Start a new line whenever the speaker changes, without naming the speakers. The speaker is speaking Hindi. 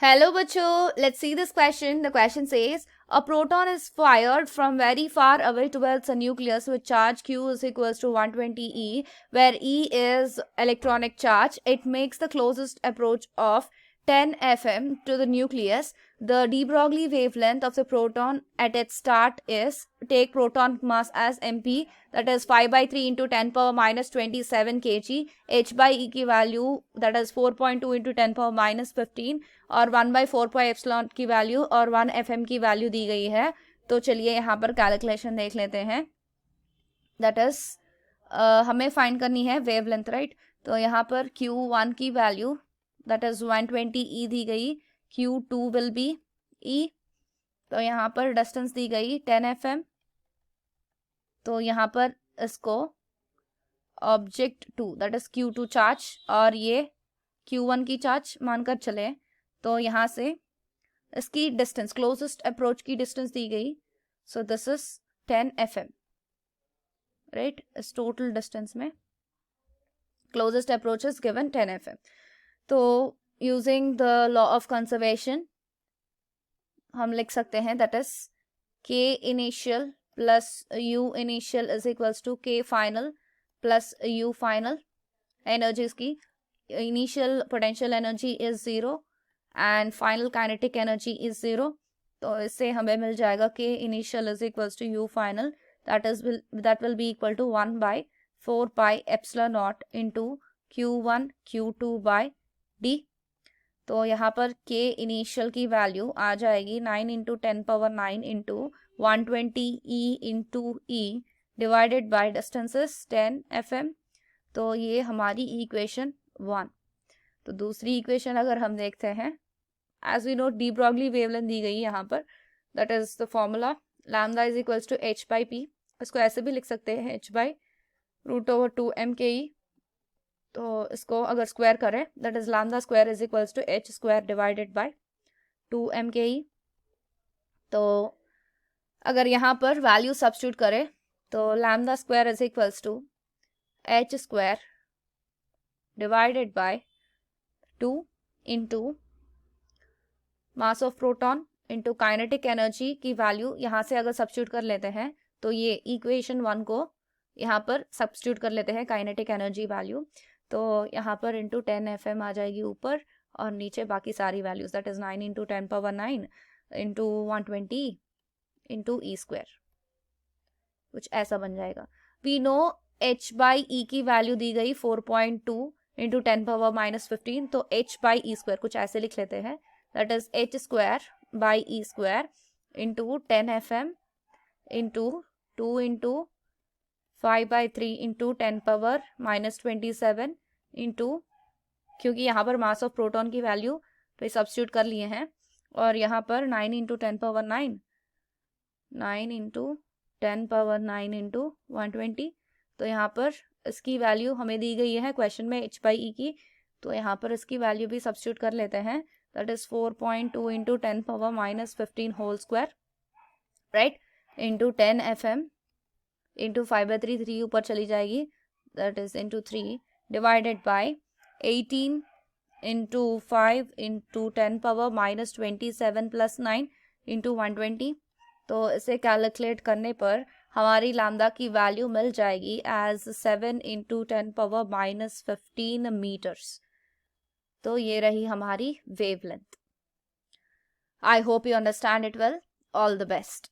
Hello, Bacho. Let's see this question. The question says, a proton is fired from very far away towards a nucleus with charge Q is equals to 120 E, where E is electronic charge. It makes the closest approach of 10 FM to the nucleus. The de Broglie wavelength of the proton at its start is, take proton mass as MP, that is 5 by 3 into 10 power minus 27 kg, h by E की value, that is 4.2 into 10 power minus 15, और 1/4 पाई एप्सिलॉन की वैल्यू और 1 FM की वैल्यू दी गई है. तो चलिए यहाँ पर कैलकुलेशन देख लेते हैं. दैट इज हमें फाइंड करनी है वेवलेंथ, राइट. तो यहाँ पर Q1 की वैल्यू दैट इज 120 E दी गई. Q2 will be E. तो यहाँ पर डिस्टेंस दी गई 10 FM. तो यहाँ पर इसको object 2 that is Q2 charge और ये Q1 की चार्ज मानकर चले. तो यहाँ से इसकी डिस्टेंस, क्लोजेस्ट अप्रोच की डिस्टेंस दी गई. So this is 10 FM, right. इस टोटल डिस्टेंस में closest approach is given 10 FM. तो using the law of conservation हम लिख सकते हैं that is K initial plus U initial is equals to K final plus U final. Energies की initial potential energy is 0 and final kinetic energy is 0. तो इससे हमें मिल जाएगा K initial is equals to U final, that will be equal to 1/4 pi epsilon naught into Q1 Q2 by D. तो यहाँ पर K इनिशियल की वैल्यू आ जाएगी 9 into 10 power 9 into 120 E into E divided by distances 10 FM. तो ये हमारी इक्वेशन 1. तो दूसरी इक्वेशन अगर हम देखते हैं, as we know de Broglie wavelength दी गई यहाँ पर, that is the formula lambda is equals to h by p. इसको ऐसे भी लिख सकते हैं h बाई √2 mke. तो इसको अगर स्क्वायर करें that is lambda square is equals to h square divided by 2 mke. तो अगर यहाँ पर वैल्यू सब्स्टिट्यूट करें तो lambda square is equals to h square divided by 2 into mass of proton into kinetic energy की वैल्यू यहाँ से अगर सब्स्टिट्यूट कर लेते हैं तो ये इक्वेशन 1 को यहाँ पर सब्स्टिट्यूट कर लेते हैं काइनेटिक एनर्जी वैल्यू. तो यहाँ पर इंटू 10 FM आ जाएगी ऊपर और नीचे बाकी सारी values, that is 9 into 10 power 9 into 120 into E square. कुछ ऐसा बन जाएगा. We know h by E की वैल्यू दी गई 4.2 इंटू 10 पावर माइनस 15. तो h बाई E स्क्वायर कुछ ऐसे लिख लेते हैं, that is h square by E square into 10 FM into 2 into 5 by 3 into 10 power minus 27 into, क्योंकि यहाँ पर मास ऑफ प्रोटॉन की वैल्यू तो सब्स्टिट्यूट कर लिए हैं, और यहाँ पर 9 into 10 power 9 into 10 power 9 into 120. तो यहाँ पर इसकी वैल्यू हमें दी गई है क्वेश्चन में h बाई E की. तो यहाँ पर इसकी वैल्यू भी सब्स्टिट्यूट कर लेते हैं, that is 4.2 into 10 power minus 15 whole square, right, into 10 FM into 5 by 3 ऊपर चली जाएगी, that is into 3 divided by 18 into 5 into 10 power minus 27 plus 9 into 120. तो इसे कैलकुलेट करने पर हमारी लैम्डा की वैल्यू मिल जाएगी as 7 into 10 power minus 15 metres. तो ये रही हमारी wavelength. I hope you understand it well. All the best.